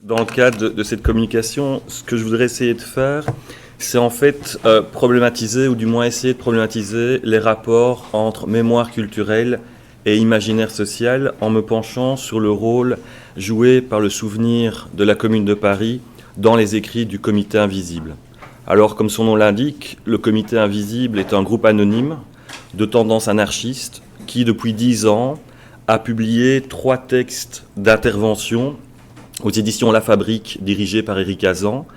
dans le cadre de cette communication, ce que je voudrais essayer de faire, c'est en fait problématiser, ou du moins essayer de problématiser les rapports entre mémoire culturelle et imaginaire social, en me penchant sur le rôle joué par le souvenir de la Commune de Paris dans les écrits du Comité Invisible. Alors, comme son nom l'indique, le Comité Invisible est un groupe anonyme de tendance anarchiste qui, depuis 10 ans, a publié 3 textes d'intervention aux éditions La Fabrique, dirigées par Éric Hazan,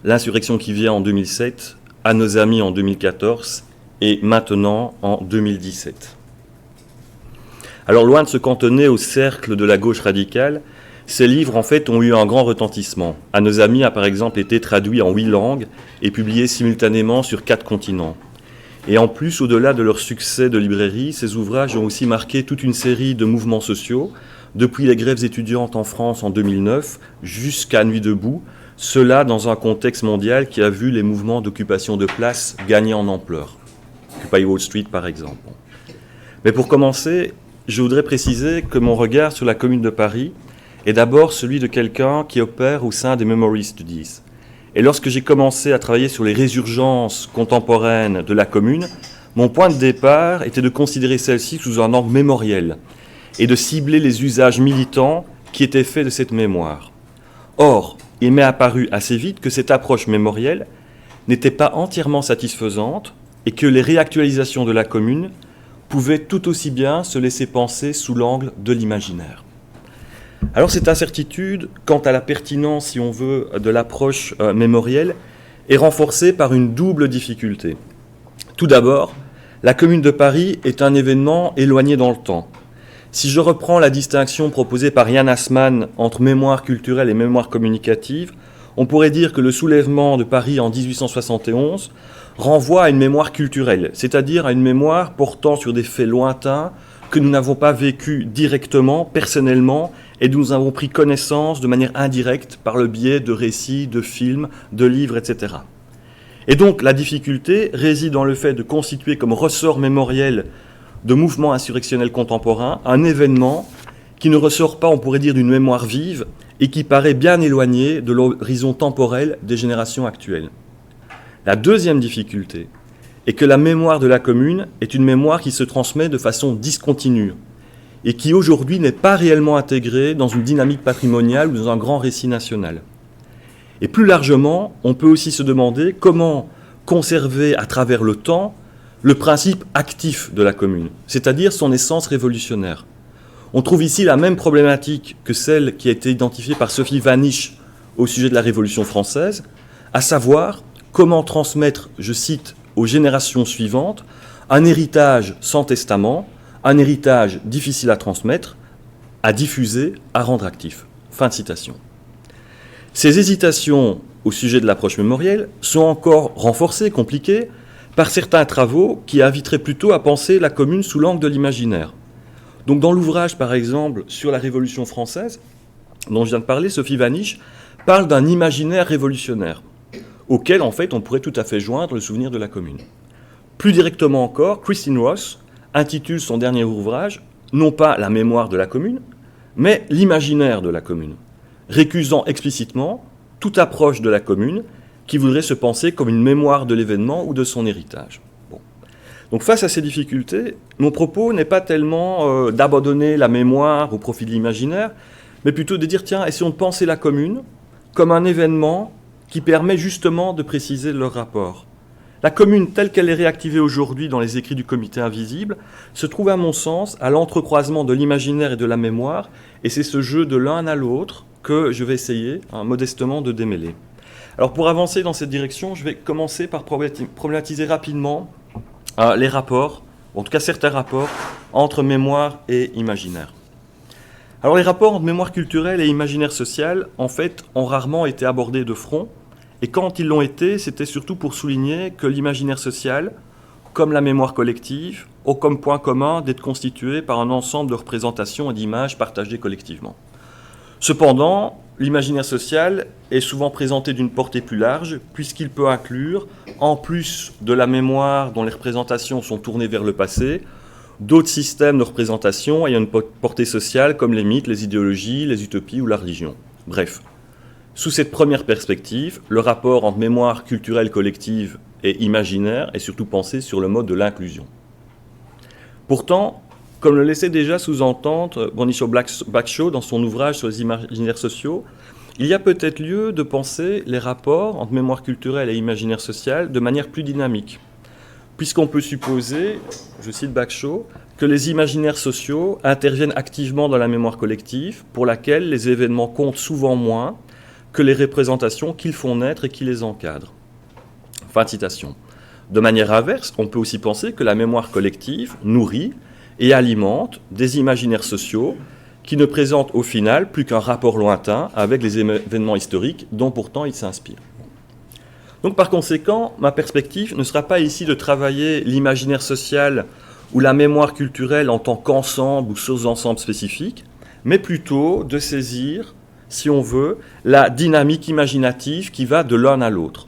L'insurrection qui vient en 2007, À nos amis en 2014 et maintenant en 2017. Alors, loin de se cantonner au cercle de la gauche radicale, ces livres, en fait, ont eu un grand retentissement. À nos amis a, par exemple, été traduit en 8 langues et publié simultanément sur 4 continents. Et en plus, au-delà de leur succès de librairie, ces ouvrages ont aussi marqué toute une série de mouvements sociaux, depuis les grèves étudiantes en France en 2009 jusqu'à Nuit debout, cela dans un contexte mondial qui a vu les mouvements d'occupation de place gagner en ampleur. Occupy Wall Street, par exemple. Mais pour commencer, je voudrais préciser que mon regard sur la Commune de Paris est d'abord celui de quelqu'un qui opère au sein des Memory Studies. Et lorsque j'ai commencé à travailler sur les résurgences contemporaines de la Commune, mon point de départ était de considérer celle-ci sous un angle mémoriel et de cibler les usages militants qui étaient faits de cette mémoire. Or, il m'est apparu assez vite que cette approche mémorielle n'était pas entièrement satisfaisante et que les réactualisations de la Commune pouvaient tout aussi bien se laisser penser sous l'angle de l'imaginaire. Alors cette incertitude quant à la pertinence, si on veut, de l'approche mémorielle est renforcée par une double difficulté. Tout d'abord, la Commune de Paris est un événement éloigné dans le temps. Si je reprends la distinction proposée par Yann Assmann entre mémoire culturelle et mémoire communicative, on pourrait dire que le soulèvement de Paris en 1871 renvoie à une mémoire culturelle, c'est-à-dire à une mémoire portant sur des faits lointains que nous n'avons pas vécus directement, personnellement, et dont nous avons pris connaissance de manière indirecte par le biais de récits, de films, de livres, etc. Et donc la difficulté réside dans le fait de constituer comme ressort mémoriel de mouvements insurrectionnels contemporains un événement qui ne ressort pas, on pourrait dire, d'une mémoire vive et qui paraît bien éloigné de l'horizon temporel des générations actuelles. La deuxième difficulté est que la mémoire de la Commune est une mémoire qui se transmet de façon discontinue et qui aujourd'hui n'est pas réellement intégrée dans une dynamique patrimoniale ou dans un grand récit national. Et plus largement, on peut aussi se demander comment conserver à travers le temps le principe actif de la Commune, c'est-à-dire son essence révolutionnaire. On trouve ici la même problématique que celle qui a été identifiée par Sophie Vanish au sujet de la Révolution française, à savoir comment transmettre, je cite, aux générations suivantes, un héritage sans testament, un héritage difficile à transmettre, à diffuser, à rendre actif. Fin de citation. Ces hésitations au sujet de l'approche mémorielle sont encore renforcées, compliquées, par certains travaux qui inviteraient plutôt à penser la Commune sous l'angle de l'imaginaire. Donc dans l'ouvrage, par exemple, sur la Révolution française, dont je viens de parler, Sophie Vanish parle d'un imaginaire révolutionnaire, auquel, en fait, on pourrait tout à fait joindre le souvenir de la Commune. Plus directement encore, Christine Ross intitule son dernier ouvrage, non pas la mémoire de la Commune, mais l'imaginaire de la Commune, récusant explicitement toute approche de la Commune qui voudrait se penser comme une mémoire de l'événement ou de son héritage. Bon. Donc face à ces difficultés, mon propos n'est pas tellement d'abandonner la mémoire au profit de l'imaginaire, mais plutôt de dire, tiens, essayons de penser la Commune comme un événement qui permet justement de préciser leur rapport. La Commune, telle qu'elle est réactivée aujourd'hui dans les écrits du Comité Invisible, se trouve à mon sens à l'entrecroisement de l'imaginaire et de la mémoire, et c'est ce jeu de l'un à l'autre que je vais essayer, modestement, de démêler. Alors pour avancer dans cette direction, je vais commencer par problématiser rapidement les rapports, en tout cas certains rapports, entre mémoire et imaginaire. Alors les rapports entre mémoire culturelle et imaginaire social, en fait, ont rarement été abordés de front, et quand ils l'ont été, c'était surtout pour souligner que l'imaginaire social, comme la mémoire collective, ont comme point commun d'être constitué par un ensemble de représentations et d'images partagées collectivement. Cependant, l'imaginaire social est souvent présenté d'une portée plus large, puisqu'il peut inclure, en plus de la mémoire dont les représentations sont tournées vers le passé, d'autres systèmes de représentation ayant une portée sociale comme les mythes, les idéologies, les utopies ou la religion. Bref, Sous cette première perspective, le rapport entre mémoire culturelle collective et imaginaire est surtout pensé sur le mode de l'inclusion. Pourtant, comme le laissait déjà sous-entendre Bronislaw Bagcio dans son ouvrage sur les imaginaires sociaux, il y a peut-être lieu de penser les rapports entre mémoire culturelle et imaginaire social de manière plus dynamique, puisqu'on peut supposer, je cite Bagcio, que les imaginaires sociaux interviennent activement dans la mémoire collective, pour laquelle les événements comptent souvent moins que les représentations qu'ils font naître et qui les encadrent. Fin de citation. De manière inverse, on peut aussi penser que la mémoire collective nourrit et alimente des imaginaires sociaux qui ne présentent au final plus qu'un rapport lointain avec les événements historiques dont pourtant ils s'inspirent. Donc par conséquent, ma perspective ne sera pas ici de travailler l'imaginaire social ou la mémoire culturelle en tant qu'ensemble ou sous-ensemble spécifique, mais plutôt de saisir, si on veut, la dynamique imaginative qui va de l'un à l'autre.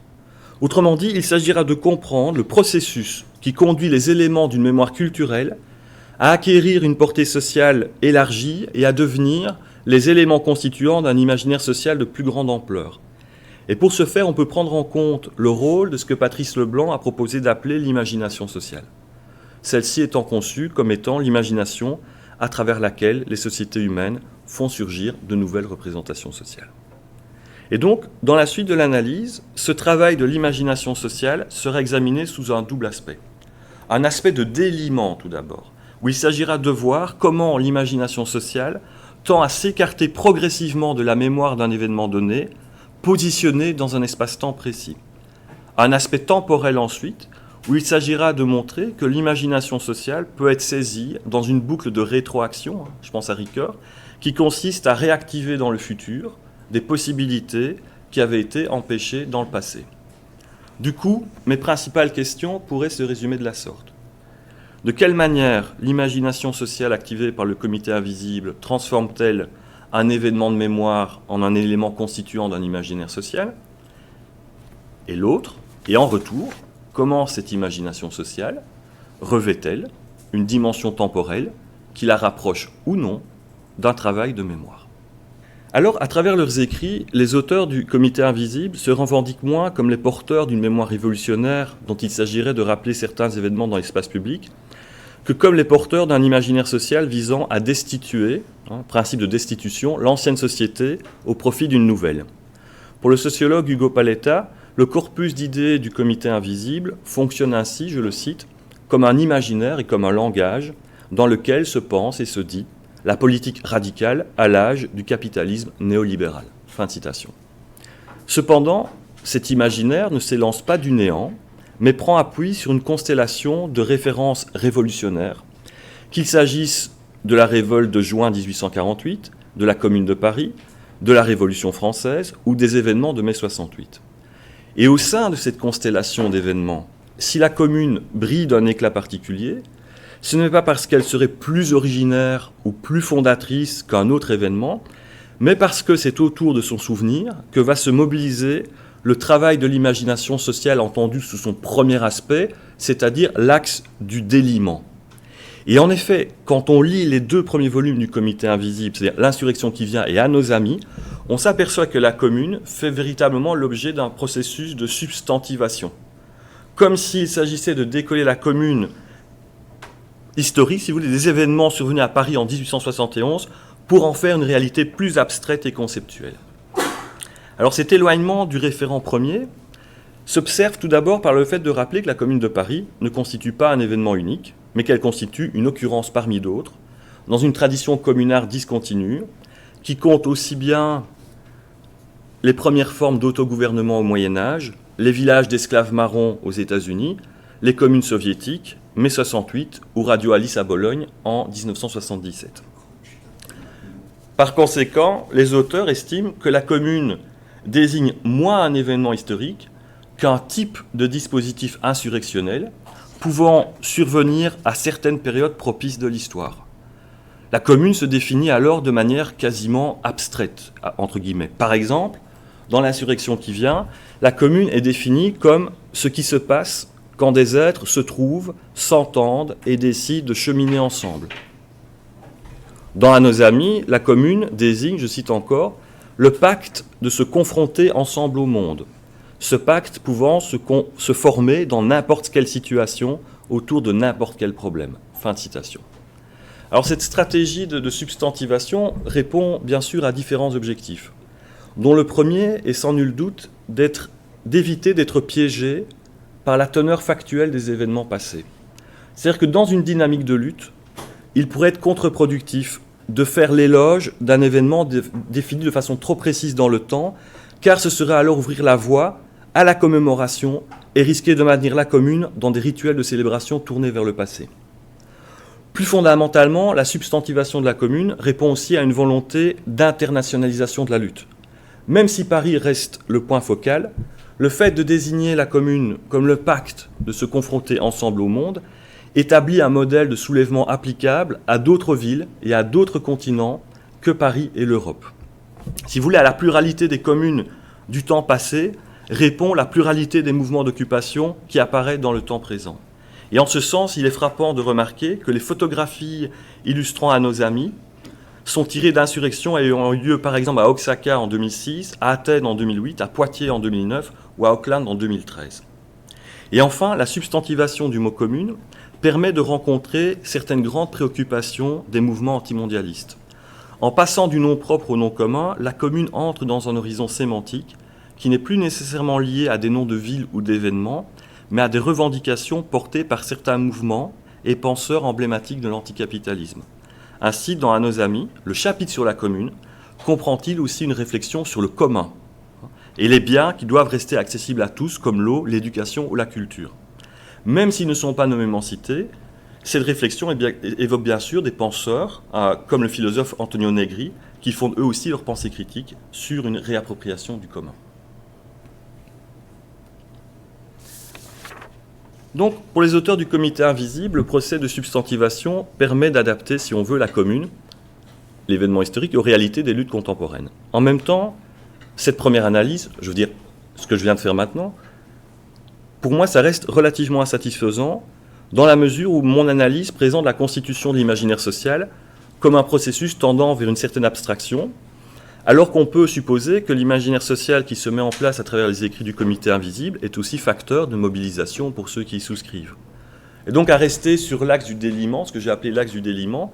Autrement dit, il s'agira de comprendre le processus qui conduit les éléments d'une mémoire culturelle à acquérir une portée sociale élargie et à devenir les éléments constituants d'un imaginaire social de plus grande ampleur. Et pour ce faire, on peut prendre en compte le rôle de ce que Patrice Leblanc a proposé d'appeler l'imagination sociale. Celle-ci étant conçue comme étant l'imagination à travers laquelle les sociétés humaines font surgir de nouvelles représentations sociales. Et donc, dans la suite de l'analyse, ce travail de l'imagination sociale sera examiné sous un double aspect. Un aspect de déliement tout d'abord, où il s'agira de voir comment l'imagination sociale tend à s'écarter progressivement de la mémoire d'un événement donné, positionné dans un espace-temps précis. Un aspect temporel ensuite, où il s'agira de montrer que l'imagination sociale peut être saisie dans une boucle de rétroaction, je pense à Ricoeur, qui consiste à réactiver dans le futur des possibilités qui avaient été empêchées dans le passé. Du coup, mes principales questions pourraient se résumer de la sorte. De quelle manière l'imagination sociale activée par le comité invisible transforme-t-elle un événement de mémoire en un élément constituant d'un imaginaire social ? Et l'autre, et en retour, comment cette imagination sociale revêt-elle une dimension temporelle qui la rapproche ou non d'un travail de mémoire ? Alors, à travers leurs écrits, les auteurs du comité invisible se revendiquent moins comme les porteurs d'une mémoire révolutionnaire dont il s'agirait de rappeler certains événements dans l'espace public, que comme les porteurs d'un imaginaire social visant à destituer, principe de destitution, l'ancienne société au profit d'une nouvelle. Pour le sociologue Hugo Paletta, le corpus d'idées du comité invisible fonctionne ainsi, je le cite, comme un imaginaire et comme un langage dans lequel se pense et se dit la politique radicale à l'âge du capitalisme néolibéral. Fin de citation. Cependant, cet imaginaire ne s'élance pas du néant, mais prend appui sur une constellation de références révolutionnaires, qu'il s'agisse de la révolte de juin 1848, de la Commune de Paris, de la Révolution française ou des événements de mai 68. Et au sein de cette constellation d'événements, si la Commune brille d'un éclat particulier, ce n'est pas parce qu'elle serait plus originaire ou plus fondatrice qu'un autre événement, mais parce que c'est autour de son souvenir que va se mobiliser le travail de l'imagination sociale entendu sous son premier aspect, c'est-à-dire l'axe du déliement. Et en effet, quand on lit les deux premiers volumes du comité invisible, c'est-à-dire L'insurrection qui vient et À nos amis, on s'aperçoit que la Commune fait véritablement l'objet d'un processus de substantivation. Comme s'il s'agissait de décoller la Commune historique, si vous voulez, des événements survenus à Paris en 1871, pour en faire une réalité plus abstraite et conceptuelle. Alors cet éloignement du référent premier s'observe tout d'abord par le fait de rappeler que la Commune de Paris ne constitue pas un événement unique, mais qu'elle constitue une occurrence parmi d'autres, dans une tradition communard discontinue, qui compte aussi bien les premières formes d'autogouvernement au Moyen-Âge, les villages d'esclaves marrons aux États-Unis, les communes soviétiques, mai 68 ou Radio Alice à Bologne en 1977. Par conséquent, les auteurs estiment que la Commune désigne moins un événement historique qu'un type de dispositif insurrectionnel pouvant survenir à certaines périodes propices de l'histoire. La Commune se définit alors de manière quasiment abstraite, entre guillemets. Par exemple, dans l'insurrection qui vient, la Commune est définie comme ce qui se passe quand des êtres se trouvent, s'entendent et décident de cheminer ensemble. Dans À nos amis, la Commune désigne, je cite encore, le pacte de se confronter ensemble au monde, ce pacte pouvant se former dans n'importe quelle situation autour de n'importe quel problème. Fin de citation. Alors cette stratégie de substantivation répond bien sûr à différents objectifs, dont le premier est sans nul doute d'éviter d'être piégé par la teneur factuelle des événements passés. C'est-à-dire que dans une dynamique de lutte, il pourrait être contre-productif de faire l'éloge d'un événement défini de façon trop précise dans le temps, car ce serait alors ouvrir la voie à la commémoration et risquer de maintenir la commune dans des rituels de célébration tournés vers le passé. Plus fondamentalement, la substantivation de la commune répond aussi à une volonté d'internationalisation de la lutte. Même si Paris reste le point focal, le fait de désigner la commune comme le pacte de se confronter ensemble au monde établit un modèle de soulèvement applicable à d'autres villes et à d'autres continents que Paris et l'Europe. Si vous voulez, à la pluralité des communes du temps passé répond la pluralité des mouvements d'occupation qui apparaît dans le temps présent. Et en ce sens, il est frappant de remarquer que les photographies illustrant à nos amis sont tirées d'insurrections ayant eu lieu par exemple à Oaxaca en 2006, à Athènes en 2008, à Poitiers en 2009 ou à Auckland en 2013. Et enfin, la substantivation du mot commune permet de rencontrer certaines grandes préoccupations des mouvements antimondialistes. En passant du nom propre au nom commun, la commune entre dans un horizon sémantique qui n'est plus nécessairement lié à des noms de villes ou d'événements, mais à des revendications portées par certains mouvements et penseurs emblématiques de l'anticapitalisme. Ainsi, dans À nos amis, le chapitre sur la commune comprend-il aussi une réflexion sur le commun et les biens qui doivent rester accessibles à tous, comme l'eau, l'éducation ou la culture. Même s'ils ne sont pas nommément cités, cette réflexion évoque bien sûr des penseurs, comme le philosophe Antonio Negri, qui fondent eux aussi leur pensée critique sur une réappropriation du commun. Donc, pour les auteurs du Comité Invisible, le procès de substantivation permet d'adapter, si on veut, la commune, l'événement historique, aux réalités des luttes contemporaines. En même temps, cette première analyse, je veux dire ce que je viens de faire maintenant, pour moi, ça reste relativement insatisfaisant dans la mesure où mon analyse présente la constitution de l'imaginaire social comme un processus tendant vers une certaine abstraction, alors qu'on peut supposer que l'imaginaire social qui se met en place à travers les écrits du Comité Invisible est aussi facteur de mobilisation pour ceux qui y souscrivent. Et donc à rester sur l'axe du déliement, ce que j'ai appelé l'axe du déliement,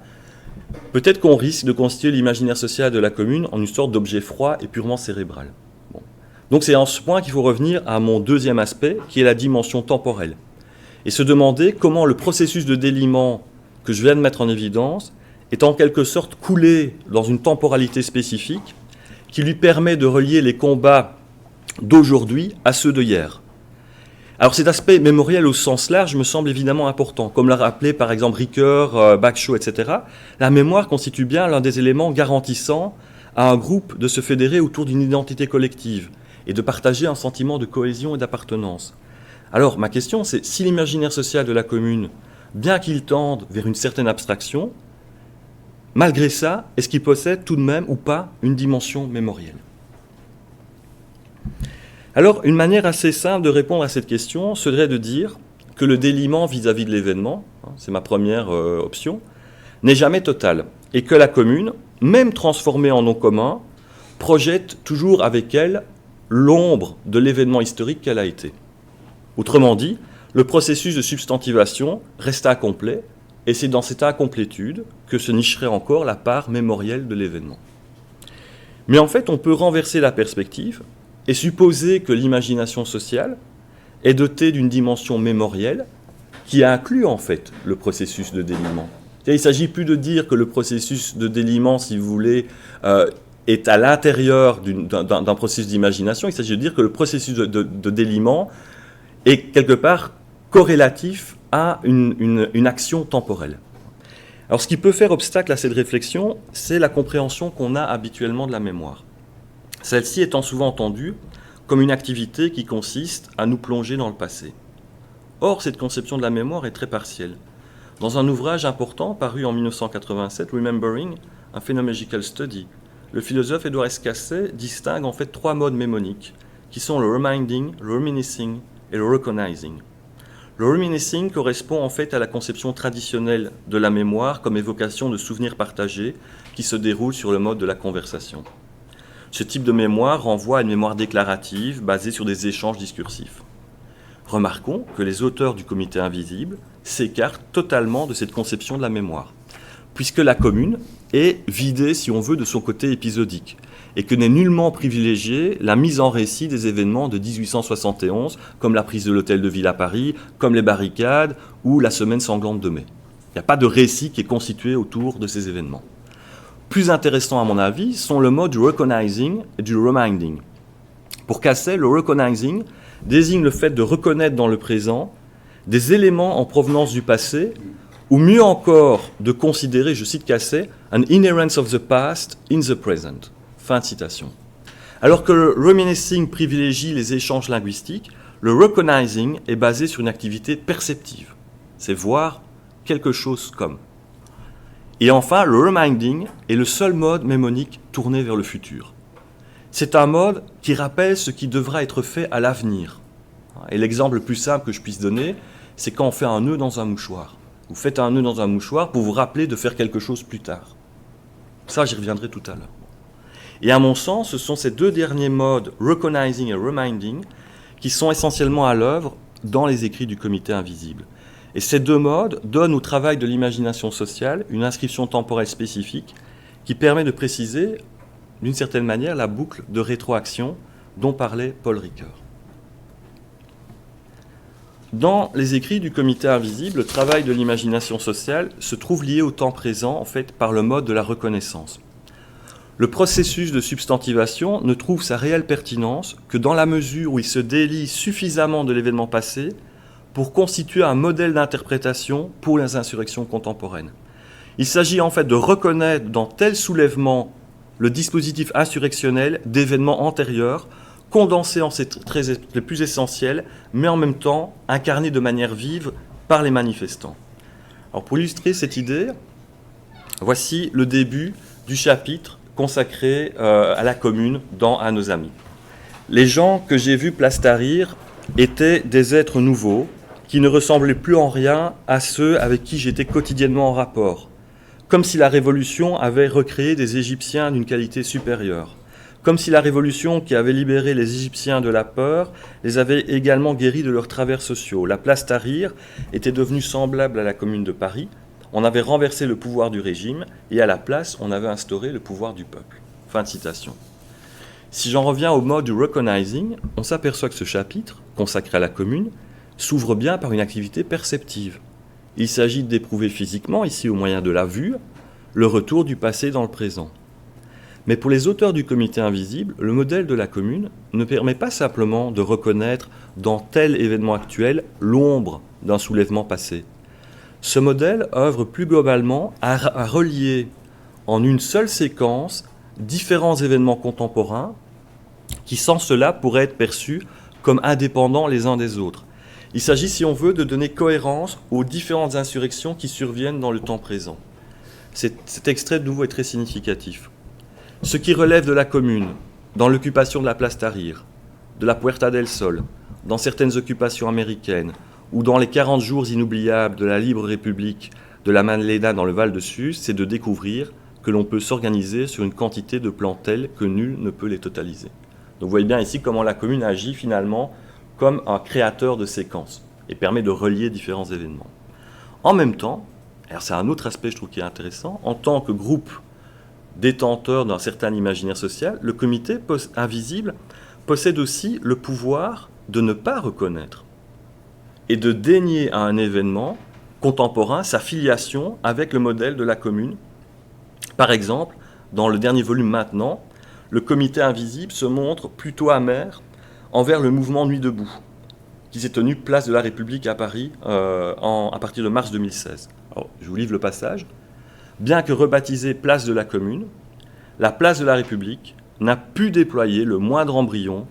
peut-être qu'on risque de constituer l'imaginaire social de la commune en une sorte d'objet froid et purement cérébral. Bon. Donc c'est en ce point qu'il faut revenir à mon deuxième aspect, qui est la dimension temporelle, et se demander comment le processus de déliement que je viens de mettre en évidence est en quelque sorte coulé dans une temporalité spécifique qui lui permet de relier les combats d'aujourd'hui à ceux de hier. Alors cet aspect mémoriel au sens large me semble évidemment important. Comme l'a rappelé par exemple Ricoeur, Bacchot, etc., la mémoire constitue bien l'un des éléments garantissant à un groupe de se fédérer autour d'une identité collective et de partager un sentiment de cohésion et d'appartenance. Alors ma question c'est, si l'imaginaire social de la commune, bien qu'il tende vers une certaine abstraction, malgré ça, est-ce qu'il possède tout de même ou pas une dimension mémorielle ? Alors, une manière assez simple de répondre à cette question serait de dire que le déliement vis-à-vis de l'événement, c'est ma première option, n'est jamais total, et que la commune, même transformée en nom commun, projette toujours avec elle l'ombre de l'événement historique qu'elle a été. Autrement dit, le processus de substantivation reste incomplet, et c'est dans cette incomplétude que se nicherait encore la part mémorielle de l'événement. Mais en fait, on peut renverser la perspective et supposer que l'imagination sociale est dotée d'une dimension mémorielle qui inclut en fait le processus de déliement. Il ne s'agit plus de dire que le processus de déliement, si vous voulez, est à l'intérieur d'un processus d'imagination. Il s'agit de dire que le processus de déliement est quelque part corrélatif à une action temporelle. Alors ce qui peut faire obstacle à cette réflexion, c'est la compréhension qu'on a habituellement de la mémoire. Celle-ci étant souvent entendue comme une activité qui consiste à nous plonger dans le passé. Or, cette conception de la mémoire est très partielle. Dans un ouvrage important paru en 1987, Remembering, a Phenomenological Study, le philosophe Édouard Escasset distingue en fait trois modes mémoniques, qui sont le reminding, le reminiscing et le recognizing. Le reminiscing correspond en fait à la conception traditionnelle de la mémoire comme évocation de souvenirs partagés qui se déroulent sur le mode de la conversation. Ce type de mémoire renvoie à une mémoire déclarative basée sur des échanges discursifs. Remarquons que les auteurs du Comité invisible s'écartent totalement de cette conception de la mémoire, puisque la commune est vidée, si on veut, de son côté épisodique, et que n'est nullement privilégiée la mise en récit des événements de 1871, comme la prise de l'hôtel de ville à Paris, comme les barricades ou la semaine sanglante de mai. Il n'y a pas de récit qui est constitué autour de ces événements. Plus intéressant à mon avis sont le mode du recognizing et du reminding. Pour Casset, le recognizing désigne le fait de reconnaître dans le présent des éléments en provenance du passé, ou mieux encore de considérer, je cite Casset, « an inherence of the past in the present ». Fin de citation. Alors que le reminiscing privilégie les échanges linguistiques, le recognizing est basé sur une activité perceptive. C'est voir quelque chose comme. Et enfin, le reminding est le seul mode mémonique tourné vers le futur. C'est un mode qui rappelle ce qui devra être fait à l'avenir. Et l'exemple le plus simple que je puisse donner, c'est quand on fait un nœud dans un mouchoir. Vous faites un nœud dans un mouchoir pour vous rappeler de faire quelque chose plus tard. Ça, j'y reviendrai tout à l'heure. Et à mon sens, ce sont ces deux derniers modes, recognizing et reminding, qui sont essentiellement à l'œuvre dans les écrits du Comité invisible. Et ces deux modes donnent au travail de l'imagination sociale une inscription temporelle spécifique qui permet de préciser, d'une certaine manière, la boucle de rétroaction dont parlait Paul Ricoeur. Dans les écrits du Comité invisible, le travail de l'imagination sociale se trouve lié au temps présent, en fait, par le mode de la reconnaissance. Le processus de substantivation ne trouve sa réelle pertinence que dans la mesure où il se délie suffisamment de l'événement passé pour constituer un modèle d'interprétation pour les insurrections contemporaines. Il s'agit en fait de reconnaître dans tel soulèvement le dispositif insurrectionnel d'événements antérieurs, condensés en ses traits les plus essentiels, mais en même temps incarnés de manière vive par les manifestants. Alors pour illustrer cette idée, voici le début du chapitre consacré à la commune dans À nos amis. Les gens que j'ai vus place Tahrir étaient des êtres nouveaux qui ne ressemblaient plus en rien à ceux avec qui j'étais quotidiennement en rapport, comme si la Révolution avait recréé des Égyptiens d'une qualité supérieure, comme si la Révolution qui avait libéré les Égyptiens de la peur les avait également guéris de leurs travers sociaux. La place Tahrir était devenue semblable à la Commune de Paris. On avait renversé le pouvoir du régime et à la place, on avait instauré le pouvoir du peuple. Fin de citation. Si j'en reviens au mode du recognizing, on s'aperçoit que ce chapitre, consacré à la commune, s'ouvre bien par une activité perceptive. Il s'agit d'éprouver physiquement, ici au moyen de la vue, le retour du passé dans le présent. Mais pour les auteurs du Comité invisible, le modèle de la commune ne permet pas simplement de reconnaître dans tel événement actuel l'ombre d'un soulèvement passé. Ce modèle œuvre plus globalement à relier en une seule séquence différents événements contemporains qui, sans cela, pourraient être perçus comme indépendants les uns des autres. Il s'agit, si on veut, de donner cohérence aux différentes insurrections qui surviennent dans le temps présent. Cet extrait, de nouveau, est très significatif. Ce qui relève de la commune, dans l'occupation de la place Tahrir, de la Puerta del Sol, dans certaines occupations américaines, ou dans les 40 jours inoubliables de la libre république de la Magdalena dans le Val de Suse, c'est de découvrir que l'on peut s'organiser sur une quantité de plans tels que nul ne peut les totaliser. Donc vous voyez bien ici comment la commune agit finalement comme un créateur de séquences et permet de relier différents événements. En même temps, alors c'est un autre aspect je trouve qui est intéressant, en tant que groupe détenteur d'un certain imaginaire social, le Comité invisible possède aussi le pouvoir de ne pas reconnaître et de dénier à un événement contemporain sa filiation avec le modèle de la commune. Par exemple, dans le dernier volume Maintenant, le Comité invisible se montre plutôt amer envers le mouvement Nuit debout, qui s'est tenu place de la République à Paris à partir de mars 2016. Alors, je vous livre le passage. Bien que rebaptisée place de la Commune, la place de la République n'a pu déployer le moindre embryon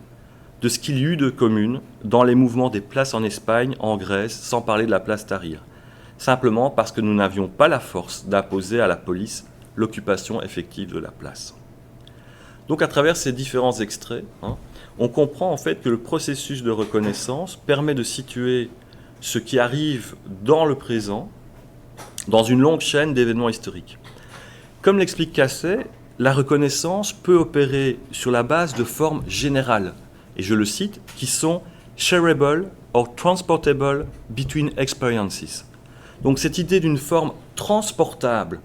de ce qu'il y eut de commune dans les mouvements des places en Espagne, en Grèce, sans parler de la place Tahrir, simplement parce que nous n'avions pas la force d'imposer à la police l'occupation effective de la place. Donc à travers ces différents extraits, on comprend en fait que le processus de reconnaissance permet de situer ce qui arrive dans le présent, dans une longue chaîne d'événements historiques. Comme l'explique Casset, la reconnaissance peut opérer sur la base de formes générales, et je le cite, qui sont « shareable or transportable between experiences ». Donc cette idée d'une forme transportable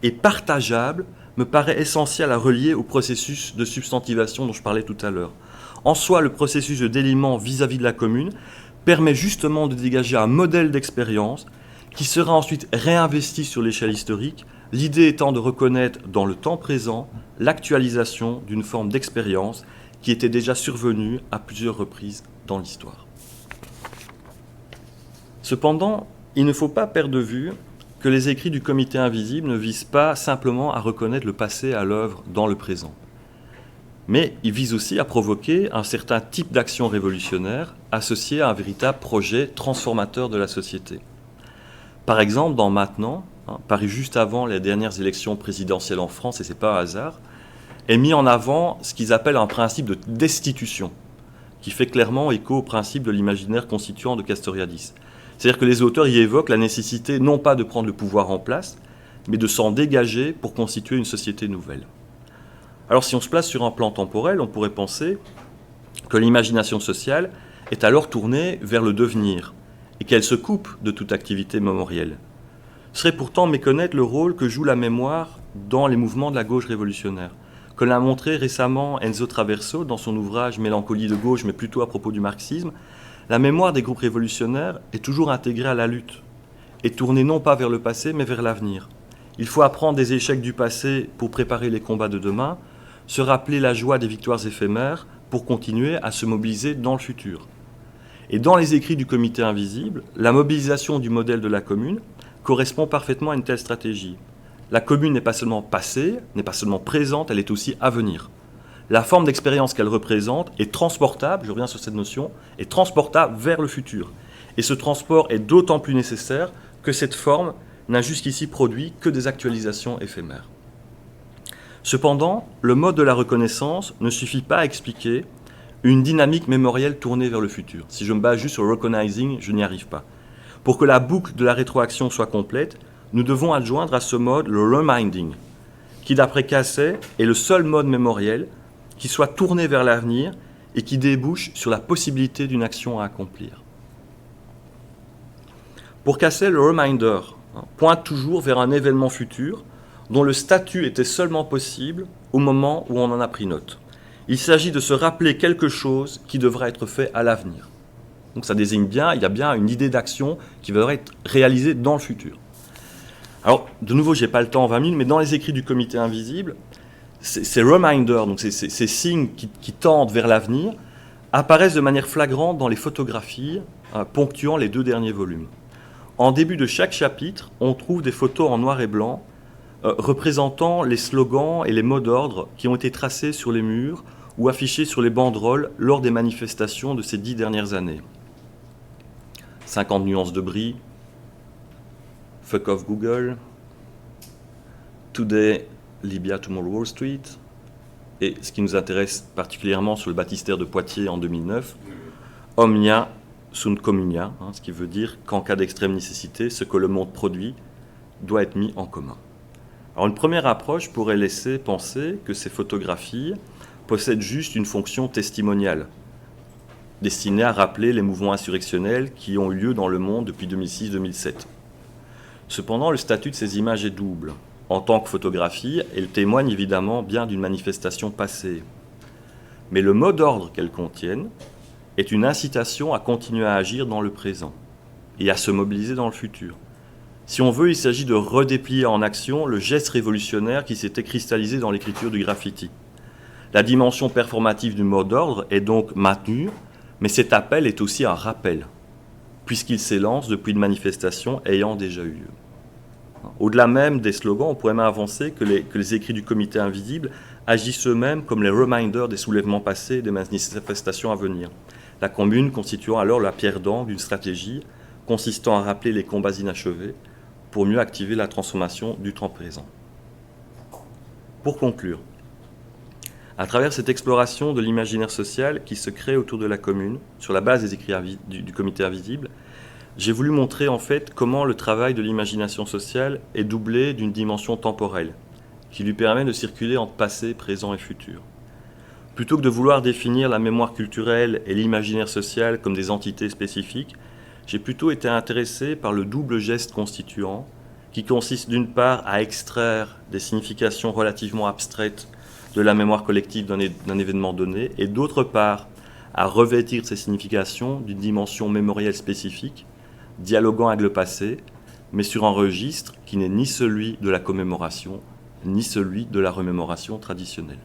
et partageable me paraît essentielle à relier au processus de substantivation dont je parlais tout à l'heure. En soi, le processus de déliement vis-à-vis de la commune permet justement de dégager un modèle d'expérience qui sera ensuite réinvesti sur l'échelle historique, l'idée étant de reconnaître dans le temps présent l'actualisation d'une forme d'expérience qui était déjà survenue à plusieurs reprises dans l'histoire. Cependant, il ne faut pas perdre de vue que les écrits du Comité invisible ne visent pas simplement à reconnaître le passé à l'œuvre dans le présent, mais ils visent aussi à provoquer un certain type d'action révolutionnaire associé à un véritable projet transformateur de la société. Par exemple, dans Maintenant, paru juste avant les dernières élections présidentielles en France, et ce n'est pas un hasard, est mis en avant ce qu'ils appellent un principe de destitution, qui fait clairement écho au principe de l'imaginaire constituant de Castoriadis. C'est-à-dire que les auteurs y évoquent la nécessité non pas de prendre le pouvoir en place, mais de s'en dégager pour constituer une société nouvelle. Alors si on se place sur un plan temporel, on pourrait penser que l'imagination sociale est alors tournée vers le devenir et qu'elle se coupe de toute activité mémorielle. Ce serait pourtant méconnaître le rôle que joue la mémoire dans les mouvements de la gauche révolutionnaire, que l'a montré récemment Enzo Traverso dans son ouvrage « Mélancolie de gauche », mais plutôt à propos du marxisme. La mémoire des groupes révolutionnaires est toujours intégrée à la lutte et tournée non pas vers le passé, mais vers l'avenir. Il faut apprendre des échecs du passé pour préparer les combats de demain, se rappeler la joie des victoires éphémères pour continuer à se mobiliser dans le futur. Et dans les écrits du Comité invisible, la mobilisation du modèle de la commune correspond parfaitement à une telle stratégie. La commune n'est pas seulement passée, n'est pas seulement présente, elle est aussi à venir. La forme d'expérience qu'elle représente est transportable, je reviens sur cette notion, est transportable vers le futur. Et ce transport est d'autant plus nécessaire que cette forme n'a jusqu'ici produit que des actualisations éphémères. Cependant, le mode de la reconnaissance ne suffit pas à expliquer une dynamique mémorielle tournée vers le futur. Si je me base juste sur le recognizing, je n'y arrive pas. Pour que la boucle de la rétroaction soit complète, nous devons adjoindre à ce mode le reminding, qui d'après Casset est le seul mode mémoriel qui soit tourné vers l'avenir et qui débouche sur la possibilité d'une action à accomplir. Pour Casset, le reminder pointe toujours vers un événement futur dont le statut était seulement possible au moment où on en a pris note. Il s'agit de se rappeler quelque chose qui devra être fait à l'avenir. Donc ça désigne bien, il y a bien une idée d'action qui devrait être réalisée dans le futur. Alors, de nouveau, je n'ai pas le temps en 20 minutes, mais dans les écrits du Comité invisible, ces reminders, donc ces signes qui tendent vers l'avenir, apparaissent de manière flagrante dans les photographies ponctuant les 2 derniers volumes. En début de chaque chapitre, on trouve des photos en noir et blanc représentant les slogans et les mots d'ordre qui ont été tracés sur les murs ou affichés sur les banderoles lors des manifestations de ces 10 dernières années. 50 nuances de bris, fuck off Google, Today Libya, Tomorrow Wall Street, et ce qui nous intéresse particulièrement sur le baptistère de Poitiers en 2009, Omnia sunt communia, ce qui veut dire qu'en cas d'extrême nécessité, ce que le monde produit doit être mis en commun. Alors une première approche pourrait laisser penser que ces photographies possèdent juste une fonction testimoniale, destinée à rappeler les mouvements insurrectionnels qui ont eu lieu dans le monde depuis 2006-2007. Cependant, le statut de ces images est double. En tant que photographie, elle témoigne évidemment bien d'une manifestation passée. Mais le mot d'ordre qu'elles contiennent est une incitation à continuer à agir dans le présent et à se mobiliser dans le futur. Si on veut, il s'agit de redéplier en action le geste révolutionnaire qui s'était cristallisé dans l'écriture du graffiti. La dimension performative du mot d'ordre est donc maintenue, mais cet appel est aussi un rappel, puisqu'il s'élance depuis une manifestation ayant déjà eu lieu. Au-delà même des slogans, on pourrait même avancer que les écrits du Comité invisible agissent eux-mêmes comme les reminders des soulèvements passés et des manifestations à venir. La commune constituant alors la pierre d'angle d'une stratégie consistant à rappeler les combats inachevés pour mieux activer la transformation du temps présent. Pour conclure, à travers cette exploration de l'imaginaire social qui se crée autour de la commune, sur la base des écrits du Comité invisible, j'ai voulu montrer en fait comment le travail de l'imagination sociale est doublé d'une dimension temporelle, qui lui permet de circuler entre passé, présent et futur. Plutôt que de vouloir définir la mémoire culturelle et l'imaginaire social comme des entités spécifiques, j'ai plutôt été intéressé par le double geste constituant, qui consiste d'une part à extraire des significations relativement abstraites de la mémoire collective d'un événement donné, et d'autre part à revêtir ces significations d'une dimension mémorielle spécifique, dialoguant avec le passé, mais sur un registre qui n'est ni celui de la commémoration, ni celui de la remémoration traditionnelle.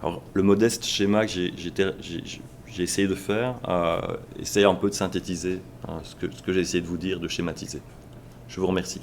Alors, le modeste schéma que j'ai essayé de faire essaye un peu de synthétiser ce que j'ai essayé de vous dire, de schématiser. Je vous remercie.